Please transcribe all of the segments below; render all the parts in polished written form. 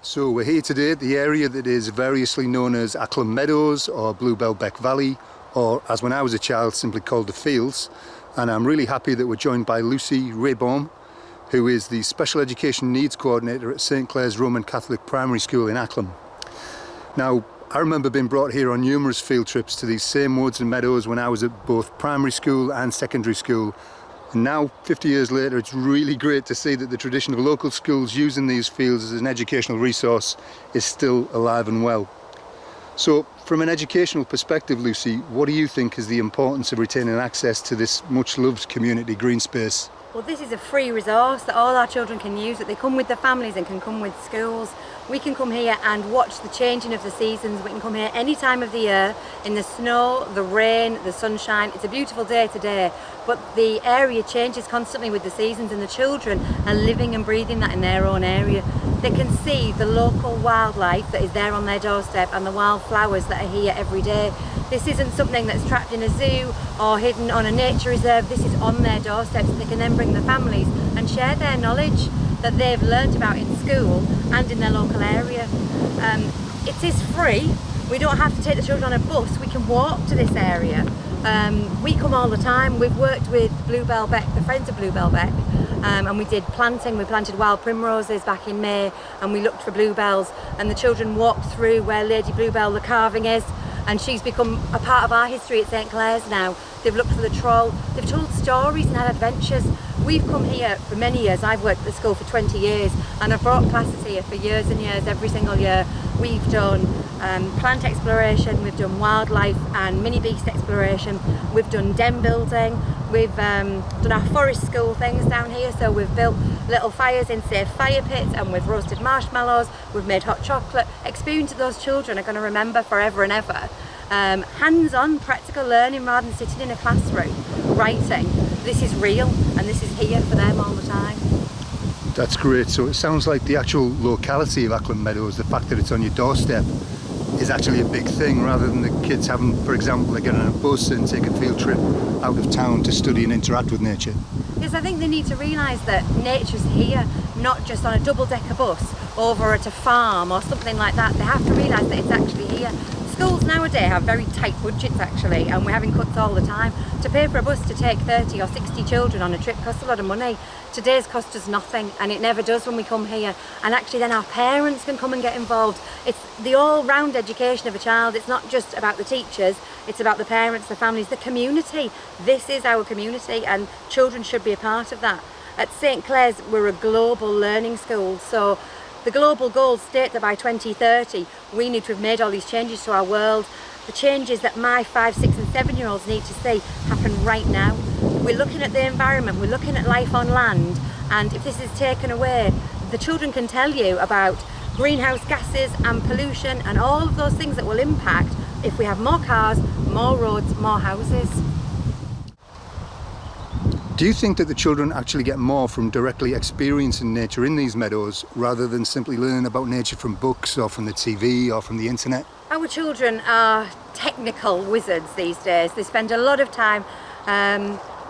So we're here today at the area that is variously known as Acklam Meadows or Bluebell Beck Valley, or as when I was a child simply called the Fields. And I'm really happy that we're joined by Lucy Rehbohm, who is the Special Education Needs Coordinator at St Clair's Roman Catholic Primary School in Acklam. Now, I remember being brought here on numerous field trips to these same woods and meadows when I was at both primary school and secondary school. And now, 50 years later, it's really great to see that the tradition of local schools using these fields as an educational resource is still alive and well. So, from an educational perspective, Lucy, what do you think is the importance of retaining access to this much-loved community green space? Well, this is a free resource that all our children can use, that they come with their families and can come with schools. We can come here and watch the changing of the seasons. We can come here any time of the year, in the snow, the rain, the sunshine. It's a beautiful day today, but the area changes constantly with the seasons, and the children are living and breathing that in their own area. They can see the local wildlife that is there on their doorstep and the wildflowers that are here every day. This isn't something that's trapped in a zoo or hidden on a nature reserve. This is on their doorsteps. They can then bring the families and share their knowledge that they've learnt about in school and in their local area. It is free. We don't have to take the children on a bus. We can walk to this area. We come all the time. We've worked with Bluebell Beck, the Friends of Bluebell Beck, and we did planting. We planted wild primroses back in May, and we looked for bluebells, and the children walked through where Lady Bluebell, the carving, is, and she's become a part of our history at St Clair's now. They've looked for the troll, they've told stories and had adventures. We've come here for many years. I've worked at the school for 20 years, and I've brought classes here for years and years, every single year. We've done plant exploration, we've done wildlife and mini beast exploration, we've done den building, we've done our forest school things down here, so we've built little fires in safe fire pits, and we've roasted marshmallows, we've made hot chocolate. Experience that those children are going to remember forever and ever. Hands-on practical learning rather than sitting in a classroom writing. This is real, and this is here for them all the time. That's great. So it sounds like the actual locality of Acklam Meadows, the fact that it's on your doorstep, is actually a big thing, rather than the kids having, for example, they get on a bus and take a field trip out of town to study and interact with nature. Yes, I think they need to realise that nature's here, not just on a double-decker bus over at a farm or something like that. They have to realise that it's actually here. Schools nowadays have very tight budgets actually, and we're having cuts all the time. To pay for a bus to take 30 or 60 children on a trip costs a lot of money. Today's cost us nothing, and it never does when we come here. And actually then our parents can come and get involved. It's the all-round education of a child. It's not just about the teachers, it's about the parents, the families, the community. This is our community, and children should be a part of that. At St Clair's, we're a global learning school, so the global goals state that by 2030 we need to have made all these changes to our world. The changes that my 5, 6 and 7-year-olds need to see happen right now. We're looking at the environment, we're looking at life on land, and if this is taken away, the children can tell you about greenhouse gases and pollution and all of those things that will impact if we have more cars, more roads, more houses. Do you think that the children actually get more from directly experiencing nature in these meadows rather than simply learning about nature from books or from the TV or from the internet? Our children are technical wizards these days. They spend a lot of time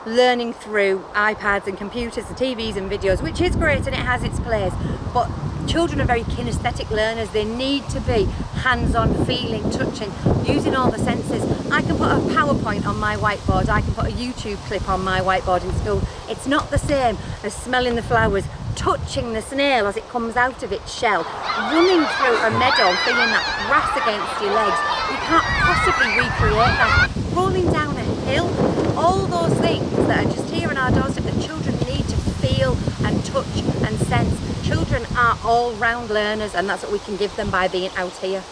learning through iPads and computers and TVs and videos, which is great and it has its place, but children are very kinesthetic learners. They need to be hands-on, feeling, touching, using all the senses. I can put a PowerPoint on my whiteboard, I can put a YouTube clip on my whiteboard in school. It's not the same as smelling the flowers, touching the snail as it comes out of its shell, running through a meadow, feeling that grass against your legs. You can't possibly recreate that. Rolling down a hill, all those things that are just here on our doorstep that children need to feel and touch and sense. Children are all-round learners, and that's what we can give them by being out here.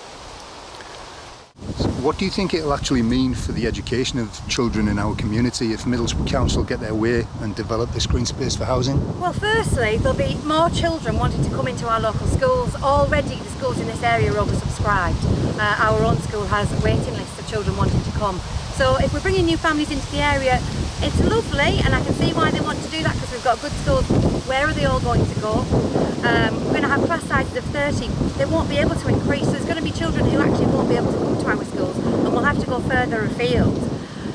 So what do you think it'll actually mean for the education of children in our community if Middlesbrough Council get their way and develop this green space for housing? Well, firstly, there'll be more children wanting to come into our local schools. Already the schools in this area are oversubscribed. Our own school has a waiting list of children wanting to come. So if we're bringing new families into the area, it's lovely, and I can see why they want to do that because we've got good schools. Where are they all going to go? We're going to have class sizes of 30. They won't be able to increase. So there's going to be children who actually won't be able to come to our schools, and we'll have to go further afield.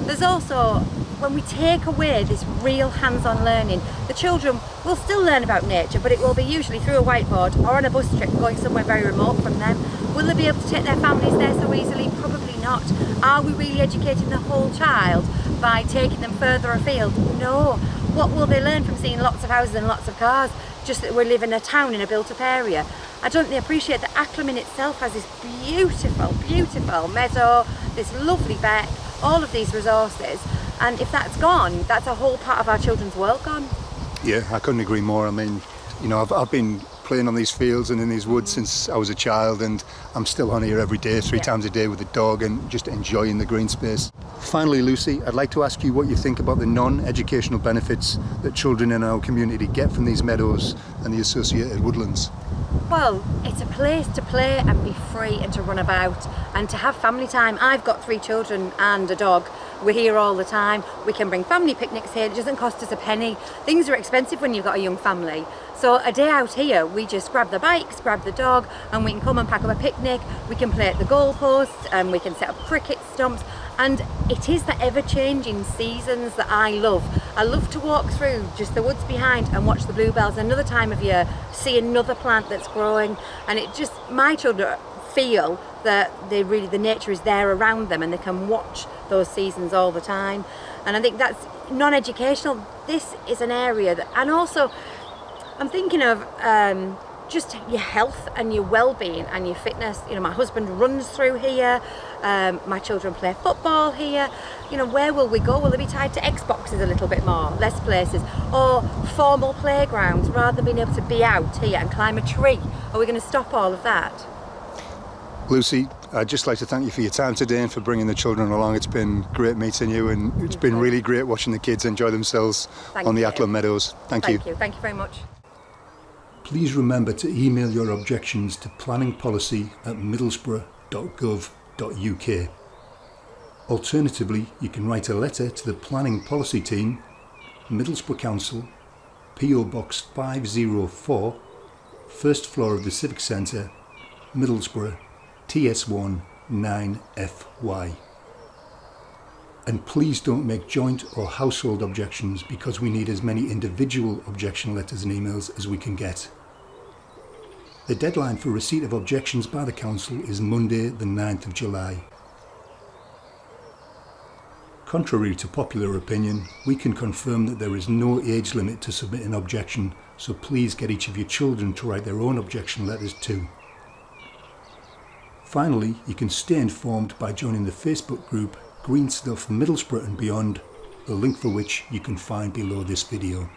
There's also when we take away this real hands-on learning, the children will still learn about nature, but it will be usually through a whiteboard or on a bus trip going somewhere very remote from them. Will they be able to take their families there so easily? Probably not. Are we really educating the whole child by taking them further afield? No. What will they learn from seeing lots of houses and lots of cars? Just that we live in a town in a built-up area. I don't really appreciate that Acklam in itself has this beautiful, beautiful meadow, this lovely beck, all of these resources. And if that's gone, that's a whole part of our children's world gone. Yeah, I couldn't agree more. I mean, you know, I've been playing on these fields and in these woods since I was a child, and I'm still on here every day, three times a day with the dog, and just enjoying the green space. Finally, Lucy, I'd like to ask you what you think about the non-educational benefits that children in our community get from these meadows and the associated woodlands. Well, it's a place to play and be free and to run about and to have family time. I've got 3 children and a dog. We're here all the time. We can bring family picnics here. It doesn't cost us a penny. Things are expensive when you've got a young family. So a day out here, we just grab the bikes, grab the dog, and we can come and pack up a picnic. We can play at the goalposts, and we can set up cricket stumps. And it is the ever-changing seasons that I love. I love to walk through just the woods behind and watch the bluebells. Another time of year, see another plant that's growing, and it just, my children feel that the nature is there around them and they can watch those seasons all the time. And I think that's non-educational. This is an area that, and also I'm thinking of just your health and your well-being and your fitness. You know, my husband runs through here, my children play football here. You know, where will we go? Will they be tied to Xboxes a little bit more, less places, or formal playgrounds rather than being able to be out here and climb a tree? Are we going to stop all of that? Lucy, I'd just like to thank you for your time today and for bringing the children along. It's been great meeting you, and it's been really great watching the kids enjoy themselves on the Acklam Meadows. Thank you. Thank you very much. Please remember to email your objections to planningpolicy@middlesbrough.gov.uk. Alternatively, you can write a letter to the Planning Policy Team, Middlesbrough Council, PO Box 504, first floor of the Civic Centre, Middlesbrough, TS1 9FY. And please don't make joint or household objections, because we need as many individual objection letters and emails as we can get. The deadline for receipt of objections by the Council is Monday the 9th of July. Contrary to popular opinion, we can confirm that there is no age limit to submit an objection, so please get each of your children to write their own objection letters too. Finally, you can stay informed by joining the Facebook group Green Stuff Middlesbrough and Beyond, the link for which you can find below this video.